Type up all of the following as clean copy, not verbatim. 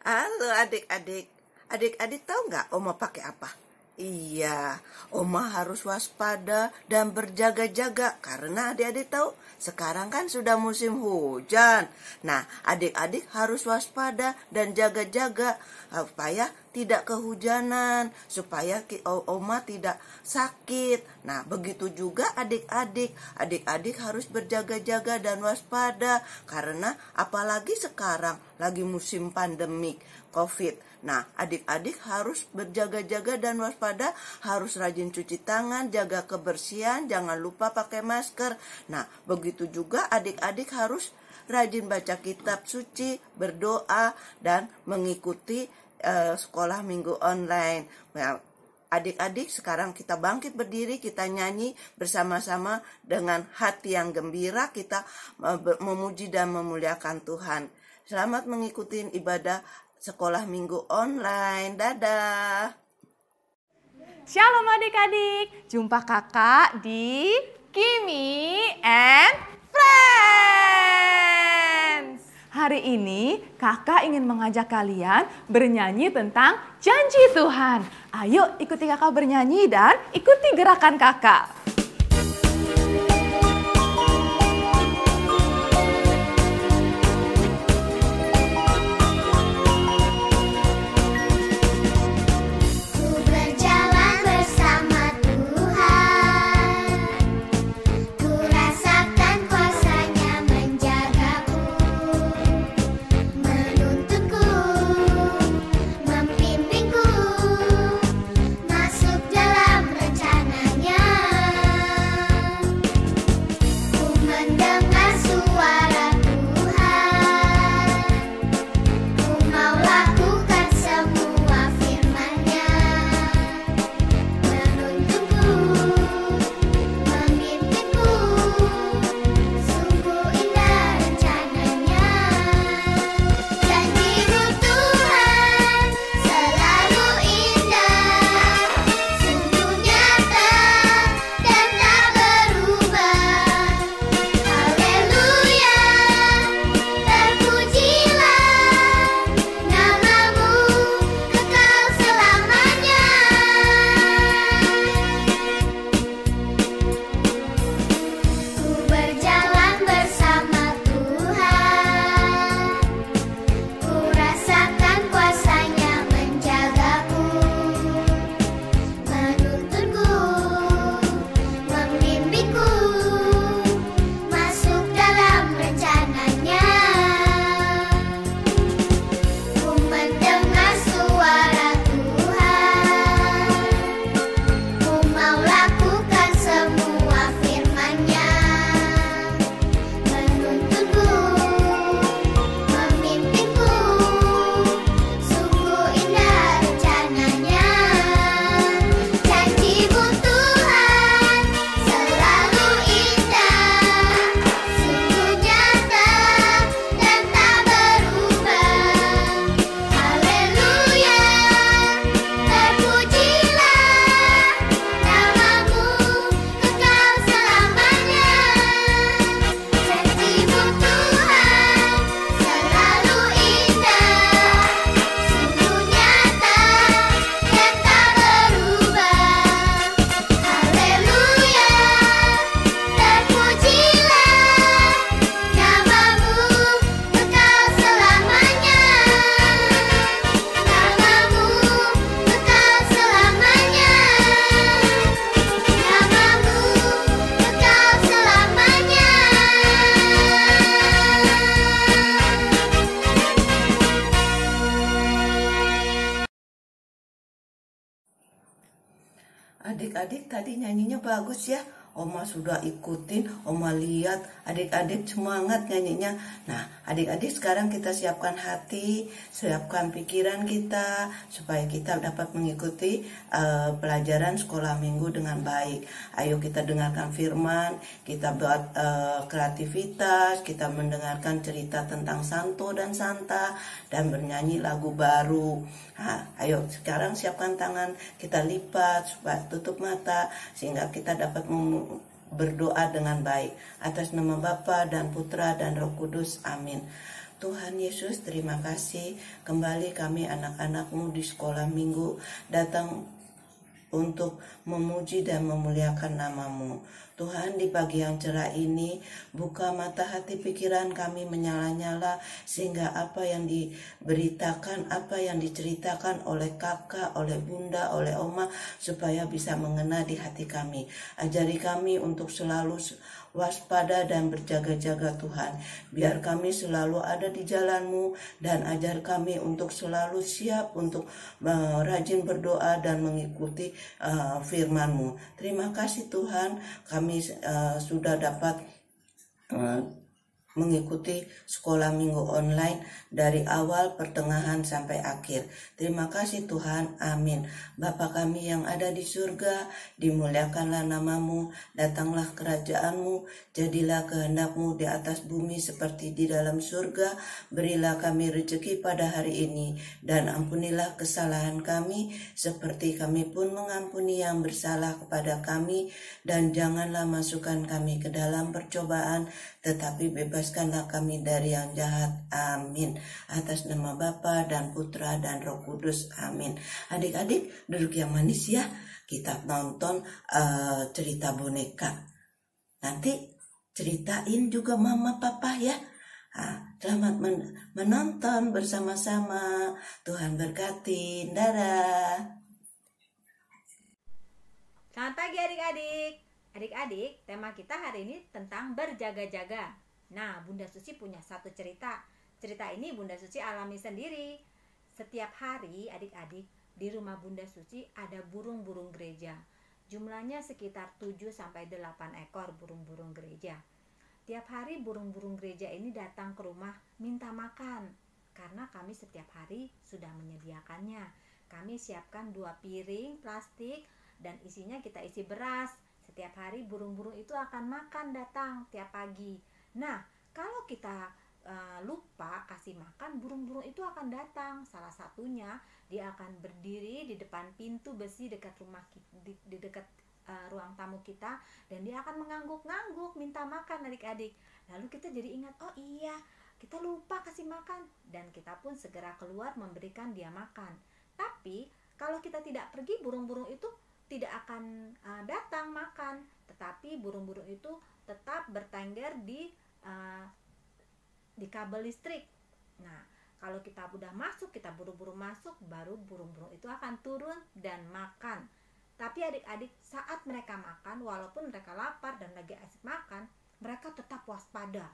Halo adik-adik. Adik-adik tahu nggak Oma pakai apa? Iya, Oma harus waspada dan berjaga-jaga karena adik-adik tahu sekarang kan sudah musim hujan. Nah, adik-adik harus waspada dan jaga-jaga supaya tidak kehujanan, supaya Oma tidak sakit. Nah, begitu juga adik-adik. Adik-adik harus berjaga-jaga dan waspada karena apalagi sekarang lagi musim pandemik COVID. Nah, adik-adik harus berjaga-jaga dan waspada, harus rajin cuci tangan, jaga kebersihan, jangan lupa pakai masker. Nah, begitu juga adik-adik harus rajin baca kitab suci, berdoa, dan mengikuti sekolah minggu online. Nah, adik-adik sekarang kita bangkit berdiri, kita nyanyi bersama-sama dengan hati yang gembira, kita memuji dan memuliakan Tuhan. Selamat mengikuti ibadah sekolah minggu online. Dadah. Shalom adik-adik. Jumpa kakak di Kimi and Friends. Hari ini kakak ingin mengajak kalian bernyanyi tentang janji Tuhan. Ayo ikuti kakak bernyanyi dan ikuti gerakan kakak. Adik-adik tadi nyanyinya bagus ya. Oma sudah ikutin, Oma lihat adik-adik semangat nyanyinya. Nah, adik-adik sekarang kita siapkan hati, siapkan pikiran kita supaya kita dapat mengikuti pelajaran sekolah minggu dengan baik. Ayo kita dengarkan firman, kita buat kreativitas, kita mendengarkan cerita tentang Santo dan Santa dan bernyanyi lagu baru. Nah, ayo sekarang siapkan tangan, kita lipat supaya tutup mata sehingga kita dapat berdoa dengan baik. Atas nama Bapa dan Putra dan Roh Kudus, amin. Tuhan Yesus, terima kasih kembali kami anak-anak-Mu di sekolah minggu datang untuk memuji dan memuliakan nama-Mu. Tuhan, di pagi yang cerah ini, buka mata hati pikiran kami menyala-nyala, sehingga apa yang diberitakan, apa yang diceritakan oleh kakak, oleh bunda, oleh oma, supaya bisa mengena di hati kami. Ajari kami untuk selalu waspada dan berjaga-jaga Tuhan. Biar kami selalu ada di jalan-Mu, dan ajar kami untuk selalu siap untuk rajin berdoa dan mengikuti firman-Mu. Terima kasih Tuhan, kami sudah dapat mengikuti sekolah minggu online dari awal, pertengahan, sampai akhir. Terima kasih Tuhan, amin. Bapa kami yang ada di surga, dimuliakanlah nama-Mu, datanglah kerajaan-Mu, jadilah kehendak-Mu di atas bumi seperti di dalam surga. Berilah kami rezeki pada hari ini, dan ampunilah kesalahan kami, seperti kami pun mengampuni yang bersalah kepada kami, dan janganlah masukkan kami ke dalam percobaan, tetapi bebaskanlah kami dari yang jahat. Amin. Atas nama Bapa dan Putra dan Roh Kudus. Amin. Adik-adik duduk yang manis ya. Kita nonton cerita boneka. Nanti ceritain juga mama papa ya. Selamat menonton bersama-sama. Tuhan berkati. Dadah. Selamat pagi adik-adik. Adik-adik, tema kita hari ini tentang berjaga-jaga. Nah, Bunda Suci punya satu cerita. Cerita ini Bunda Suci alami sendiri. Setiap hari adik-adik, di rumah Bunda Suci ada burung-burung gereja. Jumlahnya sekitar 7-8 ekor burung-burung gereja. Tiap hari burung-burung gereja ini datang ke rumah minta makan. Karena kami setiap hari sudah menyediakannya. Kami siapkan 2 piring plastik dan isinya kita isi beras. Setiap hari burung-burung itu akan makan datang tiap pagi. Nah, kalau kita lupa kasih makan, burung-burung itu akan datang. Salah satunya dia akan berdiri di depan pintu besi dekat rumah di dekat ruang tamu kita, dan dia akan mengangguk-ngangguk minta makan adik-adik. Lalu kita jadi ingat, oh iya, kita lupa kasih makan, dan kita pun segera keluar memberikan dia makan. Tapi kalau kita tidak pergi, burung-burung itu tidak akan datang makan, tetapi burung-burung itu tetap bertengger di kabel listrik. Nah, kalau kita udah masuk, kita buru-buru masuk, baru burung-burung itu akan turun dan makan. Tapi adik-adik, saat mereka makan, walaupun mereka lapar dan lagi asik makan, mereka tetap waspada.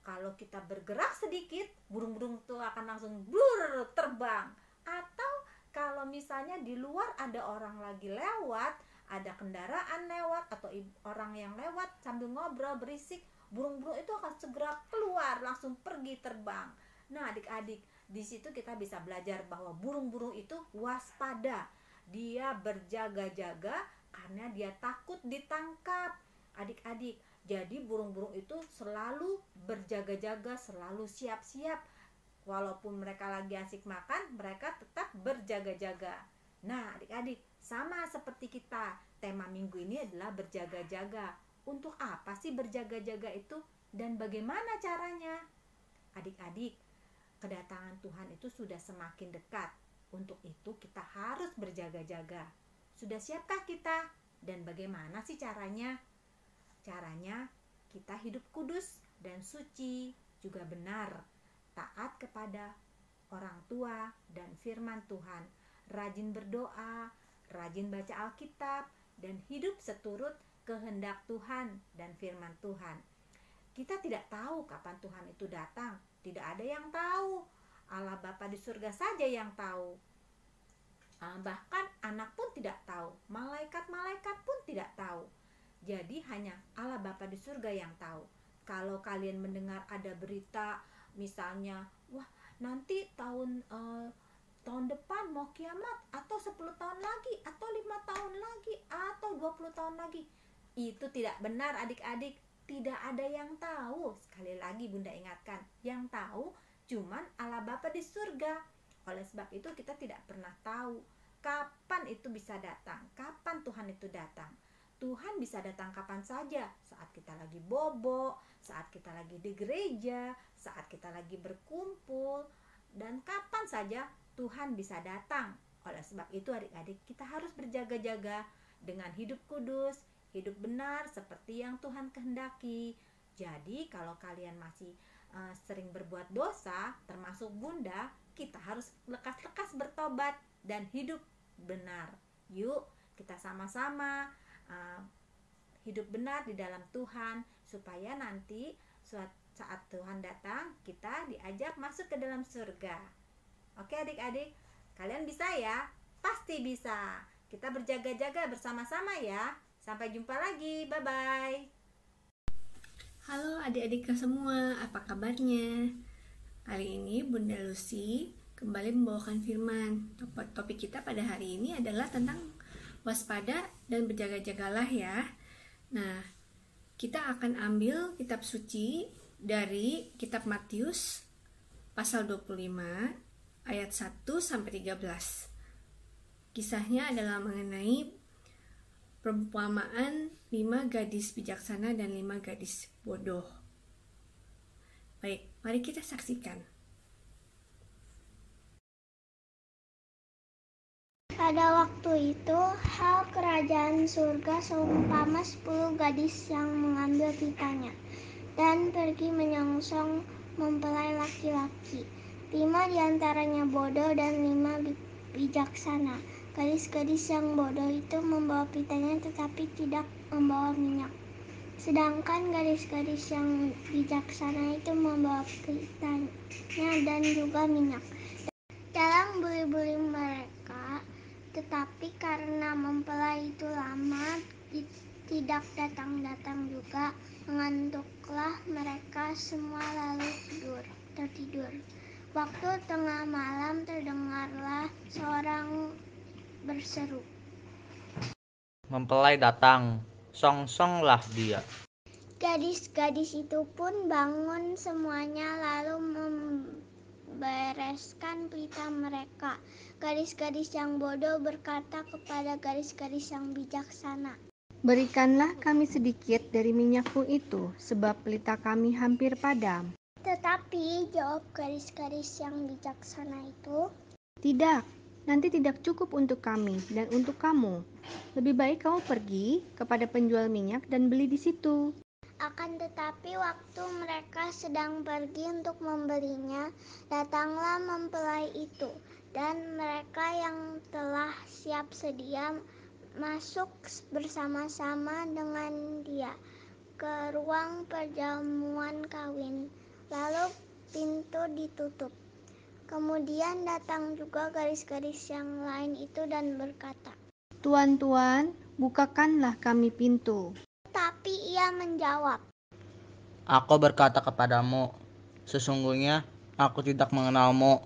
Kalau kita bergerak sedikit, burung-burung itu akan langsung terbang. Atau kalau misalnya di luar ada orang lagi lewat, ada kendaraan lewat, atau orang yang lewat sambil ngobrol berisik, burung-burung itu akan segera keluar, langsung pergi terbang. Nah adik-adik, di situ kita bisa belajar bahwa burung-burung itu waspada. Dia berjaga-jaga karena dia takut ditangkap. Adik-adik, jadi burung-burung itu selalu berjaga-jaga, selalu siap-siap. Walaupun mereka lagi asik makan, mereka tetap berjaga-jaga. Nah adik-adik, sama seperti kita, tema minggu ini adalah berjaga-jaga. Untuk apa sih berjaga-jaga itu, dan bagaimana caranya? Adik-adik, kedatangan Tuhan itu sudah semakin dekat. Untuk itu kita harus berjaga-jaga. Sudah siapkah kita? Dan bagaimana sih caranya? Caranya kita hidup kudus dan suci, juga benar, taat kepada orang tua dan firman Tuhan, rajin berdoa, rajin baca Alkitab, dan hidup seturut kehendak Tuhan dan firman Tuhan. Kita tidak tahu kapan Tuhan itu datang, tidak ada yang tahu. Allah Bapa di surga saja yang tahu. Bahkan anak pun tidak tahu, malaikat-malaikat pun tidak tahu. Jadi hanya Allah Bapa di surga yang tahu. Kalau kalian mendengar ada berita misalnya, wah nanti tahun depan mau kiamat, atau 10 tahun lagi, atau 5 tahun lagi, atau 20 tahun lagi, itu tidak benar adik-adik. Tidak ada yang tahu. Sekali lagi Bunda ingatkan, yang tahu cuman Allah Bapa di surga. Oleh sebab itu kita tidak pernah tahu kapan itu bisa datang, kapan Tuhan itu datang. Tuhan bisa datang kapan saja, saat kita lagi bobo, saat kita lagi di gereja, saat kita lagi berkumpul, dan kapan saja Tuhan bisa datang. Oleh sebab itu adik-adik, kita harus berjaga-jaga dengan hidup kudus, hidup benar seperti yang Tuhan kehendaki. Jadi kalau kalian masih sering berbuat dosa, termasuk Bunda, kita harus lekas-lekas bertobat dan hidup benar. Yuk kita sama-sama hidup benar di dalam Tuhan, supaya nanti saat Tuhan datang, kita diajak masuk ke dalam surga. Oke adik-adik, kalian bisa ya? Pasti bisa. Kita berjaga-jaga bersama-sama ya. Sampai jumpa lagi, bye-bye. Halo adik-adik semua, apa kabarnya? Hari ini Bunda Lucy kembali membawakan firman. Topik kita pada hari ini adalah tentang waspada dan berjaga-jagalah ya. Nah, kita akan ambil kitab suci dari kitab Matius pasal 25 ayat 1 sampai 13. Kisahnya adalah mengenai perumpamaan 5 gadis bijaksana dan 5 gadis bodoh. Baik, mari kita saksikan. Pada waktu itu, hal kerajaan surga seumpama 10 gadis yang mengambil pitanya dan pergi menyongsong mempelai laki-laki. 5 diantaranya bodoh dan 5 bijaksana. Gadis-gadis yang bodoh itu membawa pitanya tetapi tidak membawa minyak. Sedangkan gadis-gadis yang bijaksana itu membawa pitanya dan juga minyak. Dalam buli-buli mereka, tetapi karena mempelai itu lama tidak datang-datang juga, mengantuklah mereka semua lalu tertidur. Waktu tengah malam terdengarlah seorang berseru, "Mempelai datang, songsonglah dia." Gadis-gadis itu pun bangun semuanya lalu membereskan pita mereka. Gadis-gadis yang bodoh berkata kepada gadis-gadis yang bijaksana, "Berikanlah kami sedikit dari minyakmu itu, sebab pelita kami hampir padam." Tetapi jawab gadis-gadis yang bijaksana itu, "Tidak, nanti tidak cukup untuk kami dan untuk kamu. Lebih baik kamu pergi kepada penjual minyak dan beli di situ." Akan tetapi waktu mereka sedang pergi untuk membelinya, datanglah mempelai itu, dan mereka yang telah siap sedia masuk bersama-sama dengan dia ke ruang perjamuan kawin. Lalu pintu ditutup. Kemudian datang juga gadis-gadis yang lain itu dan berkata, "Tuan, Tuan, bukakanlah kami pintu." Tapi ia menjawab, "Aku berkata kepadamu, sesungguhnya aku tidak mengenalmu.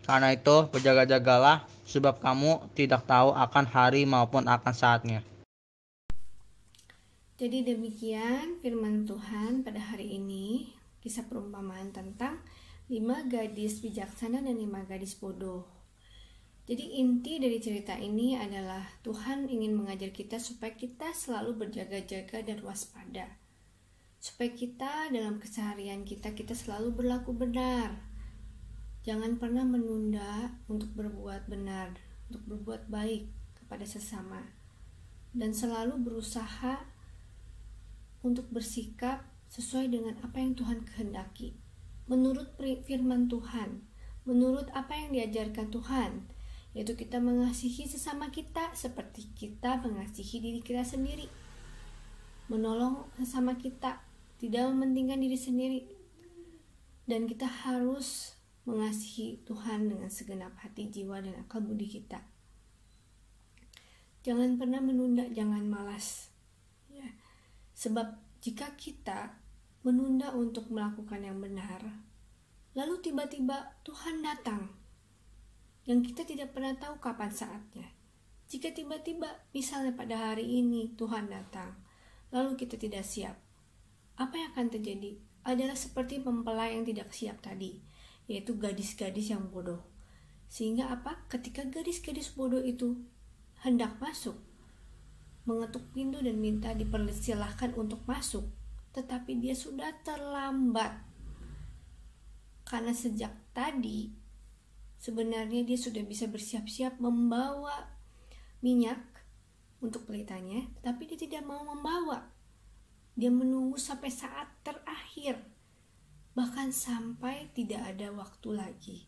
Karena itu berjaga-jagalah, sebab kamu tidak tahu akan hari maupun akan saatnya." Jadi demikian firman Tuhan pada hari ini, kisah perumpamaan tentang 5 gadis bijaksana dan 5 gadis bodoh. Jadi inti dari cerita ini adalah Tuhan ingin mengajar kita supaya kita selalu berjaga-jaga dan waspada. Supaya kita dalam keseharian kita selalu berlaku benar. Jangan pernah menunda untuk berbuat benar, untuk berbuat baik kepada sesama. Dan selalu berusaha untuk bersikap sesuai dengan apa yang Tuhan kehendaki. Menurut firman Tuhan, menurut apa yang diajarkan Tuhan, yaitu kita mengasihi sesama kita seperti kita mengasihi diri kita sendiri. Menolong sesama kita, tidak mementingkan diri sendiri. Dan kita harus mengasihi Tuhan dengan segenap hati, jiwa, dan akal budi kita. Jangan pernah menunda, jangan malas. Ya. Sebab jika kita menunda untuk melakukan yang benar, lalu tiba-tiba Tuhan datang, yang kita tidak pernah tahu kapan saatnya. Jika tiba-tiba misalnya pada hari ini Tuhan datang, lalu kita tidak siap, apa yang akan terjadi? Adalah seperti mempelai yang tidak siap tadi, yaitu gadis-gadis yang bodoh. Sehingga apa? Ketika gadis-gadis bodoh itu hendak masuk, mengetuk pintu dan minta dipersilahkan untuk masuk, tetapi dia sudah terlambat. Karena sejak tadi sebenarnya dia sudah bisa bersiap-siap membawa minyak untuk pelitanya, tetapi dia tidak mau membawa. Dia menunggu sampai saat terakhir, bahkan sampai tidak ada waktu lagi.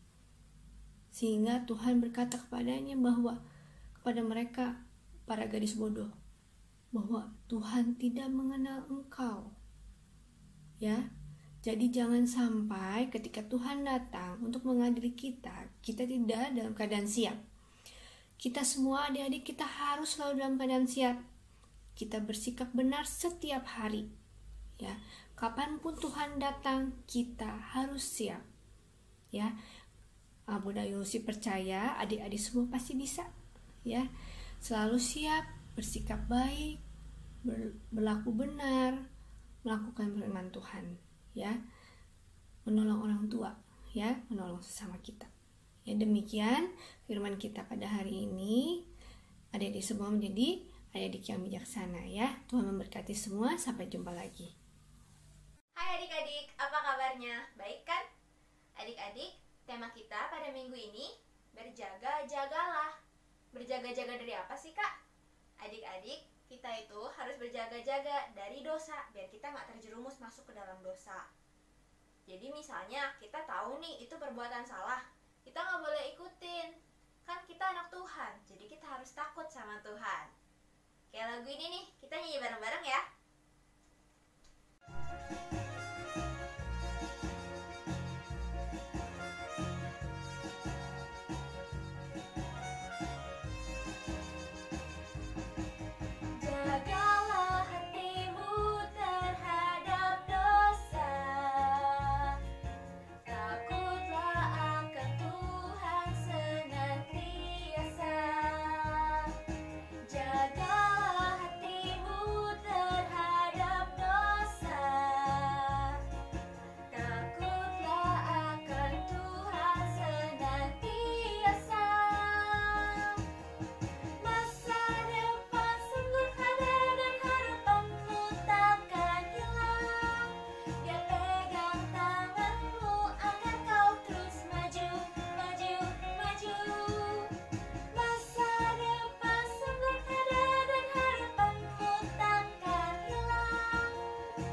Sehingga Tuhan berkata kepadanya kepada mereka, para gadis bodoh, bahwa Tuhan tidak mengenal engkau. Ya, jadi jangan sampai ketika Tuhan datang untuk mengadili kita tidak dalam keadaan siap. Kita semua adik-adik kita harus selalu dalam keadaan siap. Kita bersikap benar setiap hari. Ya, kapanpun Tuhan datang, kita harus siap. Ya, Bunda Yosi percaya adik-adik semua pasti bisa. Ya, selalu siap, bersikap baik, berlaku benar, melakukan firman Tuhan. Ya, menolong orang tua, ya, menolong sesama kita. Ya, demikian firman kita pada hari ini. Adik-adik semua menjadi adik-adik yang bijaksana, ya. Tuhan memberkati semua, sampai jumpa lagi. Hai adik-adik, apa kabarnya? Baik kan? Adik-adik, tema kita pada minggu ini berjaga-jagalah. Berjaga-jaga dari apa sih, Kak? Adik-adik, kita itu harus berjaga-jaga dari dosa biar kita nggak terjerumus masuk ke dalam dosa. Jadi misalnya kita tahu nih itu perbuatan salah, kita nggak boleh ikutin. Kan kita anak Tuhan, jadi kita harus takut sama Tuhan. Kayak lagu ini nih, kita nyanyi bareng-bareng ya. Jagalah hatimu terhadap dosa, takutlah akan Tuhan senantiasa. Jagalah hatimu terhadap dosa, takutlah akan Tuhan senantiasa. Masa depan sungguh ada dan harapanmu takkan hilang. Dia pegang tanganmu agar kau terus maju, maju, maju. Masa depan sungguh ada dan harapanmu takkan hilang.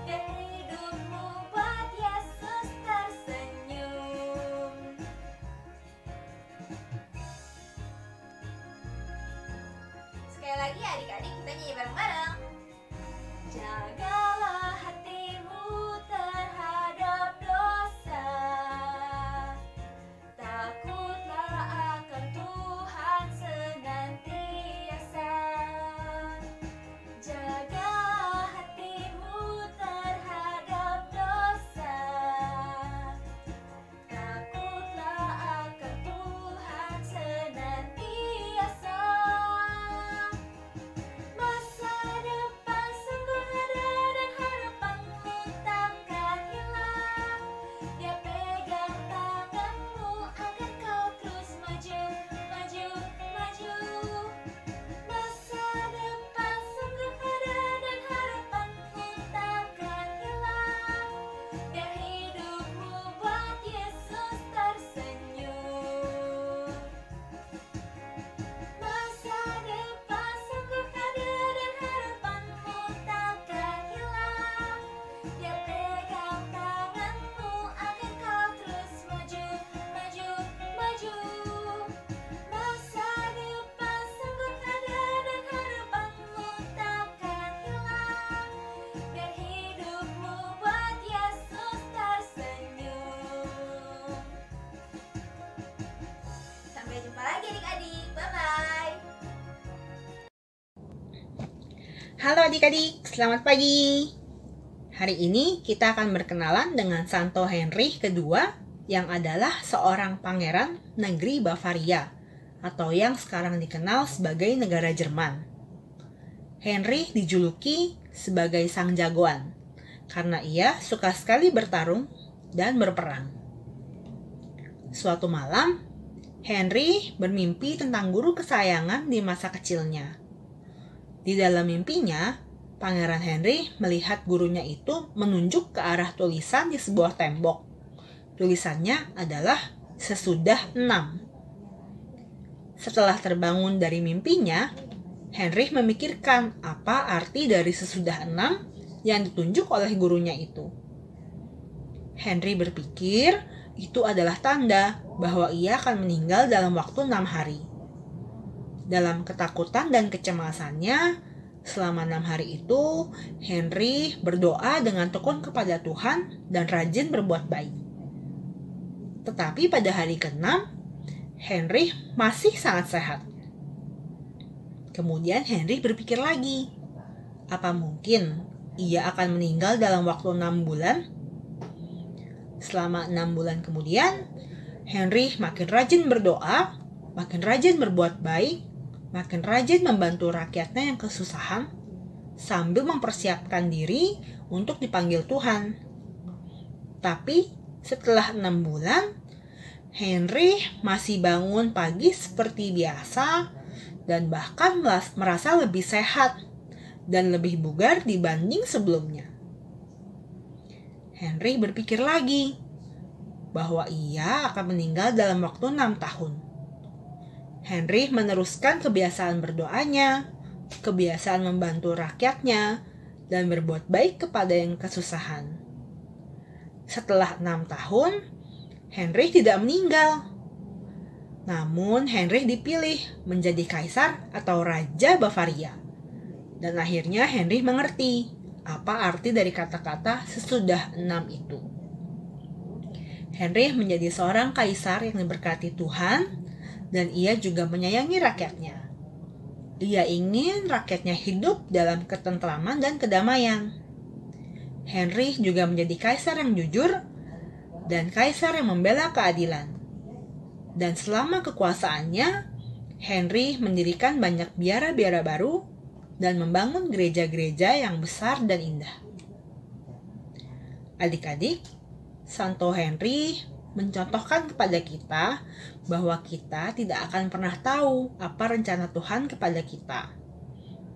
Dia hidupmu buat Yesus tersenyum. Sekali lagi adik-adik kita nyanyi bareng-bareng. Jagalah hatimu terhadap dosa, takutlah akan Tuhan senantiasa. Jagalah hatimu terhadap dosa, takutlah akan Tuhan senantiasa. Masa depan sungguh ada dan harapanmu takkan hilang. Dia pegang tanganmu agar kau terus maju, maju, maju. Masa depan sungguh ada dan harapanmu takkan hilang. Dia hidupmu buat Yesus tersenyum. Masa depan sungguh ada dan harapanmu takkan hilang. Dia pegang tanganmu agar kau terus maju, maju, maju. Masa depan sungguh ada dan harapanmu takkan hilang. Biar hidupmu buat Yesus tersenyum. Sampai jumpa lagi adik-adik, bye-bye. Halo adik-adik, selamat pagi. Hari ini kita akan berkenalan dengan Santo Heinrich kedua yang adalah seorang pangeran negeri Bavaria atau yang sekarang dikenal sebagai negara Jerman. Heinrich dijuluki sebagai sang jagoan karena ia suka sekali bertarung dan berperang. Suatu malam, Heinrich bermimpi tentang guru kesayangan di masa kecilnya. Di dalam mimpinya, Pangeran Henry melihat gurunya itu menunjuk ke arah tulisan di sebuah tembok. Tulisannya adalah sesudah 6. Setelah terbangun dari mimpinya, Henry memikirkan apa arti dari sesudah 6 yang ditunjuk oleh gurunya itu. Henry berpikir itu adalah tanda bahwa ia akan meninggal dalam waktu 6 hari. Dalam ketakutan dan kecemasannya, selama 6 hari itu, Henry berdoa dengan tekun kepada Tuhan dan rajin berbuat baik. Tetapi pada hari ke-6, Henry masih sangat sehat. Kemudian Henry berpikir lagi, apa mungkin ia akan meninggal dalam waktu 6 bulan? Selama 6 bulan kemudian, Henry makin rajin berdoa, makin rajin berbuat baik, makin rajin membantu rakyatnya yang kesusahan, sambil mempersiapkan diri untuk dipanggil Tuhan. Tapi setelah 6 bulan, Henry masih bangun pagi seperti biasa dan bahkan merasa lebih sehat dan lebih bugar dibanding sebelumnya. Henry berpikir lagi bahwa ia akan meninggal dalam waktu 6 tahun. Henry meneruskan kebiasaan berdoanya, kebiasaan membantu rakyatnya, dan berbuat baik kepada yang kesusahan. Setelah 6 tahun, Henry tidak meninggal. Namun Henry dipilih menjadi kaisar atau raja Bavaria. Dan akhirnya Henry mengerti apa arti dari kata-kata sesudah 6 itu. Henry menjadi seorang kaisar yang diberkati Tuhan, dan ia juga menyayangi rakyatnya. Ia ingin rakyatnya hidup dalam ketentraman dan kedamaian. Henry juga menjadi kaisar yang jujur dan kaisar yang membela keadilan. Dan selama kekuasaannya, Henry mendirikan banyak biara-biara baru dan membangun gereja-gereja yang besar dan indah. Adik-adik, Santo Henry mencontohkan kepada kita bahwa kita tidak akan pernah tahu apa rencana Tuhan kepada kita.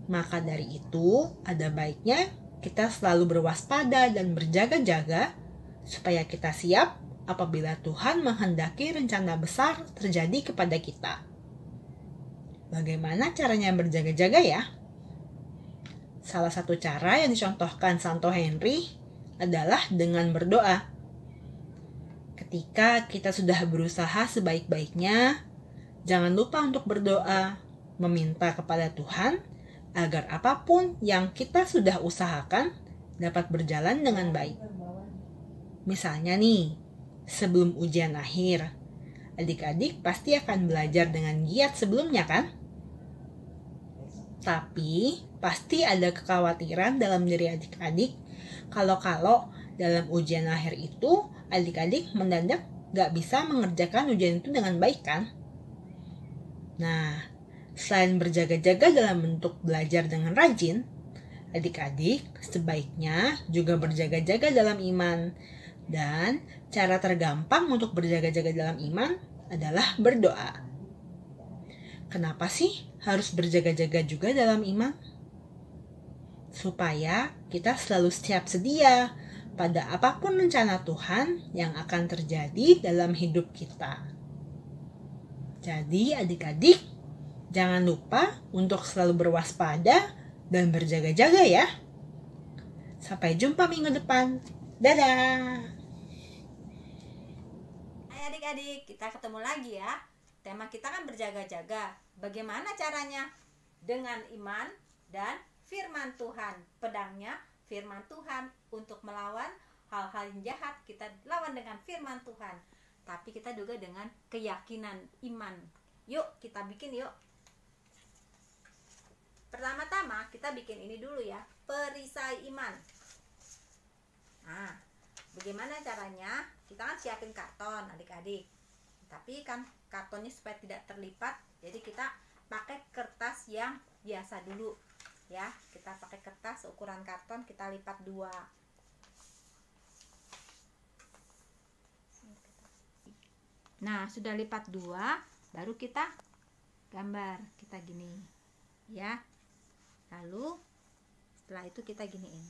Maka dari itu, ada baiknya kita selalu berwaspada dan berjaga-jaga supaya kita siap apabila Tuhan menghendaki rencana besar terjadi kepada kita. Bagaimana caranya berjaga-jaga ya? Salah satu cara yang dicontohkan Santo Henry adalah dengan berdoa. Ketika kita sudah berusaha sebaik-baiknya, jangan lupa untuk berdoa, meminta kepada Tuhan agar apapun yang kita sudah usahakan dapat berjalan dengan baik. Misalnya nih, sebelum ujian akhir, adik-adik pasti akan belajar dengan giat sebelumnya kan? Tapi pasti ada kekhawatiran dalam diri adik-adik kalau dalam ujian akhir itu adik-adik mendadak gak bisa mengerjakan ujian itu dengan baik kan? Nah, selain berjaga-jaga dalam bentuk belajar dengan rajin, adik-adik sebaiknya juga berjaga-jaga dalam iman. Dan cara tergampang untuk berjaga-jaga dalam iman adalah berdoa. Kenapa sih harus berjaga-jaga juga dalam iman? Supaya kita selalu siap sedia pada apapun rencana Tuhan yang akan terjadi dalam hidup kita. Jadi adik-adik, jangan lupa untuk selalu berwaspada dan berjaga-jaga ya. Sampai jumpa minggu depan. Dadah! Hai adik-adik, kita ketemu lagi ya. Tema kita kan berjaga-jaga. Bagaimana caranya? Dengan iman dan firman Tuhan. Pedangnya firman Tuhan. Untuk melawan hal-hal yang jahat, kita lawan dengan firman Tuhan. Tapi kita juga dengan keyakinan iman. Yuk kita bikin yuk. Pertama-tama kita bikin ini dulu ya, perisai iman. Nah, bagaimana caranya? Kita kan siapin karton adik-adik. Tapi kan kartonnya supaya tidak terlipat, jadi kita pakai kertas yang biasa dulu ya. Kita pakai kertas ukuran karton, kita lipat 2. Nah, sudah lipat 2, baru kita gambar. Kita gini ya. Lalu setelah itu kita giniin.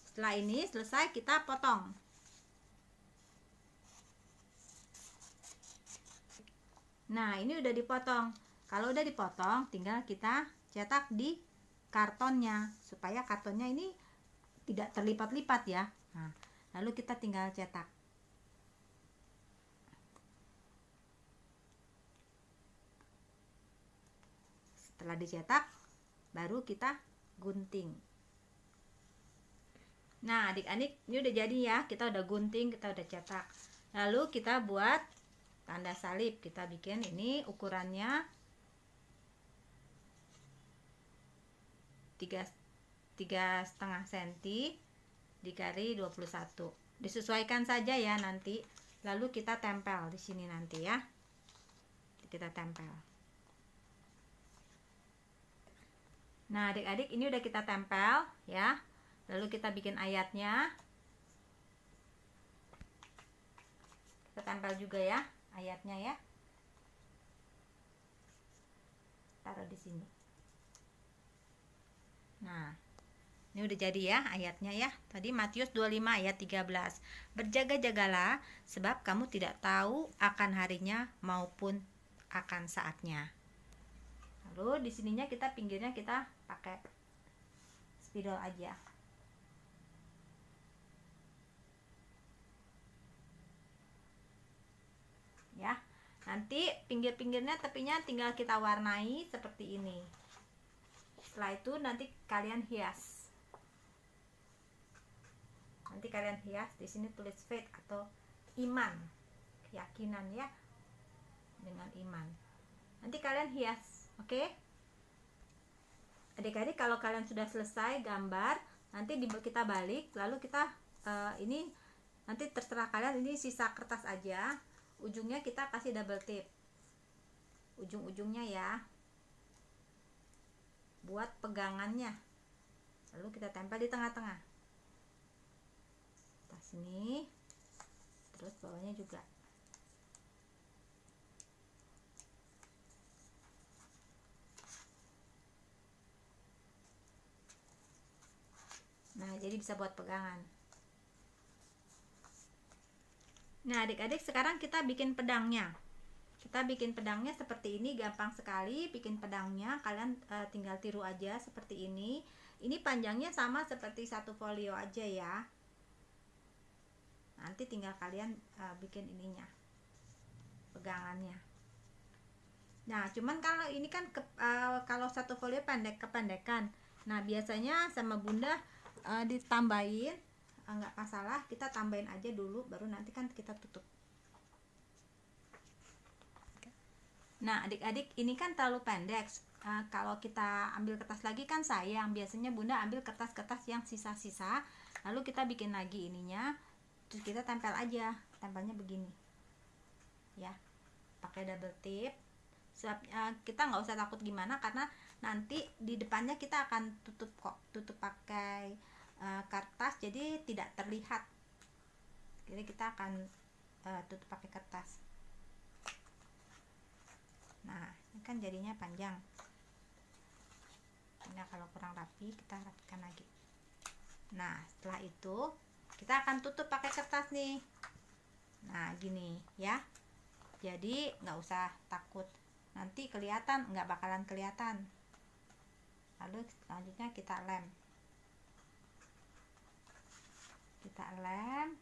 Setelah ini selesai, kita potong. Nah, ini udah dipotong. Kalau udah dipotong, tinggal kita cetak di kartonnya supaya kartonnya ini tidak terlipat-lipat ya. Nah, lalu kita tinggal cetak. Setelah dicetak, baru kita gunting. Nah, adik-adik, ini udah jadi ya. Kita udah gunting, kita udah cetak. Lalu kita buat tanda salib. Kita bikin ini ukurannya 3,5 cm dikali 21. Disesuaikan saja ya nanti. Lalu kita tempel di sini nanti ya. Kita tempel. Nah, adik-adik, ini udah kita tempel ya. Lalu kita bikin ayatnya. Kita tempel juga ya ayatnya ya. Taruh di sini. Nah, ini udah jadi ya ayatnya ya. Tadi Matius 25 ayat 13. Berjaga-jagalah sebab kamu tidak tahu akan harinya maupun akan saatnya. Lalu di sininya kita pinggirnya kita pakai spidol aja. Ya, nanti pinggir-pinggirnya tepinya tinggal kita warnai seperti ini. Setelah itu nanti kalian hias. Nanti kalian hias, di sini tulis faith atau iman, keyakinan ya, dengan iman. Nanti kalian hias, oke? Adik-adik, kalau kalian sudah selesai gambar, nanti kita balik, lalu kita ini nanti terserah kalian, ini sisa kertas aja. Ujungnya kita kasih double tip, ujung-ujungnya ya, buat pegangannya. Lalu kita tempel di tengah-tengah, atas sini, terus bawahnya juga. Nah, jadi bisa buat pegangan. Nah, adik-adik, sekarang kita bikin pedangnya. Kita bikin pedangnya seperti ini, gampang sekali bikin pedangnya. Kalian tinggal tiru aja seperti ini. Ini panjangnya sama seperti satu folio aja ya. Nanti tinggal kalian bikin ininya, pegangannya. Nah, cuman kalau ini kan kalau satu folio pendek, kependekan. Nah, biasanya sama Bunda ditambahin. Nggak masalah, kita tambahin aja dulu, baru nanti kan kita tutup. Nah, adik-adik, ini kan terlalu pendek. Kalau kita ambil kertas lagi kan sayang. Biasanya Bunda ambil kertas-kertas yang sisa-sisa, lalu kita bikin lagi ininya, terus kita tempel aja. Tempelnya begini ya, pakai double tip. Kita nggak usah takut gimana, karena nanti di depannya kita akan tutup kok, tutup pakai kertas, jadi tidak terlihat. Jadi kita akan tutup pakai kertas. Nah, ini kan jadinya panjang. Nah, kalau kurang rapi kita rapikan lagi. Nah, setelah itu kita akan tutup pakai kertas nih. Nah, gini ya. Jadi nggak usah takut, nanti kelihatan, nggak bakalan kelihatan. Lalu selanjutnya kita lem. Kita lem.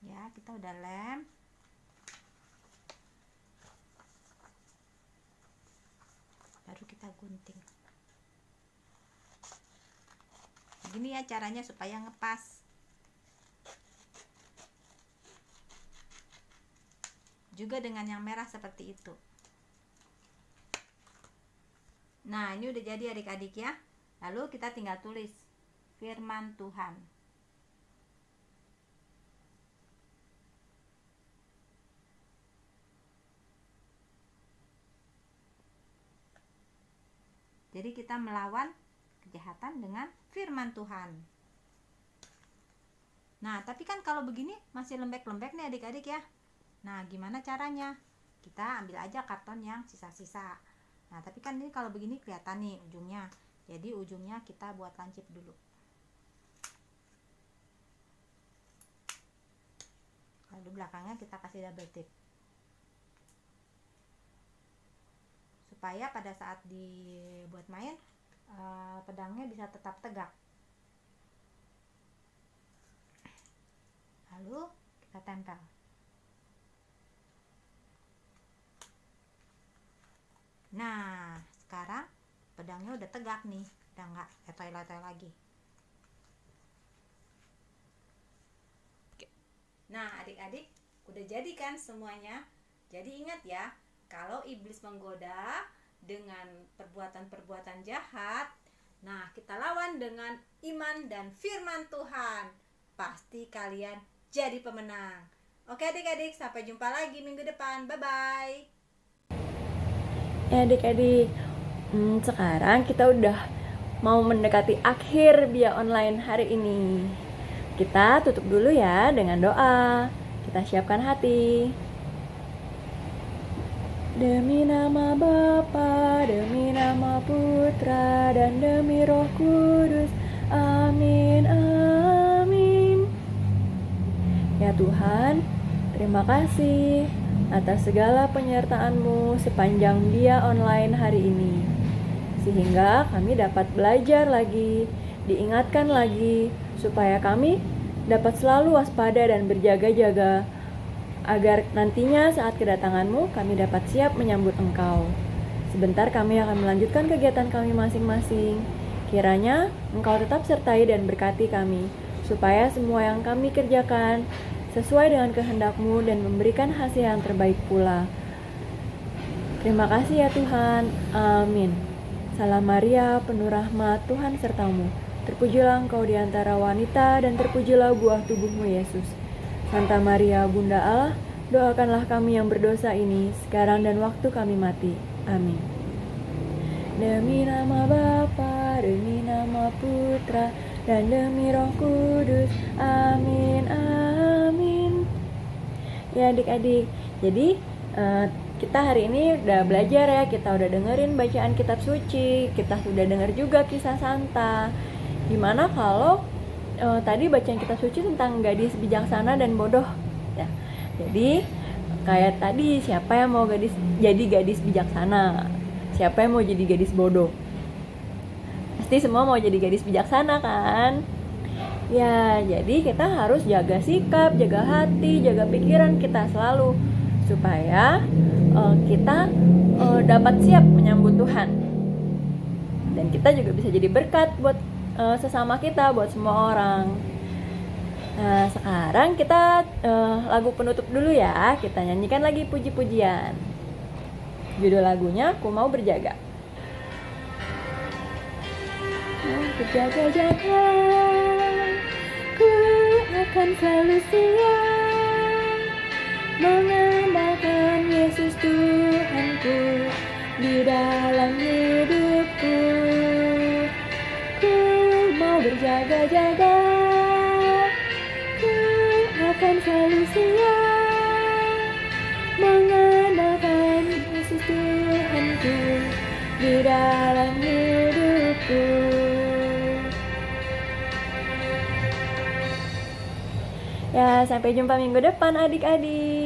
Ya, kita udah lem. Baru kita gunting. Gini ya caranya supaya ngepas. Juga dengan yang merah seperti itu. Nah, ini udah jadi adik-adik ya. Lalu kita tinggal tulis firman Tuhan. Jadi kita melawan kejahatan dengan firman Tuhan. Nah, tapi kan kalau begini masih lembek-lembek nih adik-adik ya. Nah, gimana caranya? Kita ambil aja karton yang sisa-sisa. Nah, tapi kan ini kalau begini kelihatan nih ujungnya. Jadi ujungnya kita buat lancip dulu. Lalu belakangnya kita kasih double tip. Supaya pada saat dibuat main, pedangnya bisa tetap tegak. Lalu kita tempel. Nah, sekarang pedangnya udah tegak nih, udah nggak letoy-letoy lagi. Nah, adik-adik, udah jadi kan semuanya? Jadi ingat ya, kalau iblis menggoda dengan perbuatan-perbuatan jahat, nah kita lawan dengan iman dan firman Tuhan. Pasti kalian jadi pemenang. Oke adik-adik, sampai jumpa lagi minggu depan. Bye-bye. Adik-adik, sekarang kita udah mau mendekati akhir Bia Online hari ini. Kita tutup dulu ya dengan doa. Kita siapkan hati. Demi nama Bapa, demi nama Putra, dan demi Roh Kudus. Amin, amin. Ya Tuhan, terima kasih atas segala penyertaan-Mu sepanjang Bia Online hari ini. Sehingga kami dapat belajar lagi, diingatkan lagi, supaya kami dapat selalu waspada dan berjaga-jaga, agar nantinya saat kedatangan-Mu kami dapat siap menyambut Engkau. Sebentar kami akan melanjutkan kegiatan kami masing-masing. Kiranya Engkau tetap sertai dan berkati kami, supaya semua yang kami kerjakan sesuai dengan kehendak-Mu dan memberikan hasil yang terbaik pula. Terima kasih ya Tuhan. Amin. Salam Maria, penuh rahmat, Tuhan sertamu. Terpujilah Engkau di antara wanita, dan terpujilah buah tubuh-Mu Yesus. Santa Maria, Bunda Allah, doakanlah kami yang berdosa ini, sekarang dan waktu kami mati. Amin. Demi nama Bapa, demi nama Putra, dan demi Roh Kudus. Amin, amin. Ya adik-adik, jadi kita hari ini udah belajar ya, kita udah dengerin bacaan kitab suci, kita sudah dengar juga kisah Santa. Gimana kalau tadi bacaan kitab suci tentang gadis bijaksana dan bodoh ya. Jadi kayak tadi, siapa yang mau jadi gadis bijaksana, siapa yang mau jadi gadis bodoh? Pasti semua mau jadi gadis bijaksana kan? Ya, jadi kita harus jaga sikap, jaga hati, jaga pikiran kita selalu, supaya kita dapat siap menyambut Tuhan. Dan kita juga bisa jadi berkat buat sesama kita, buat semua orang. Nah, sekarang kita lagu penutup dulu ya. Kita nyanyikan lagi puji-pujian. Judul lagunya Ku Mau Berjaga. Berjaga-jaga, ku akan selalu siap mengandalkan Yesus Tuhanku di dalam hidupku. Ku mau berjaga-jaga, ku akan selalu siap mengandalkan Yesus Tuhanku di dalam hidupku. Ya, sampai jumpa minggu depan adik-adik.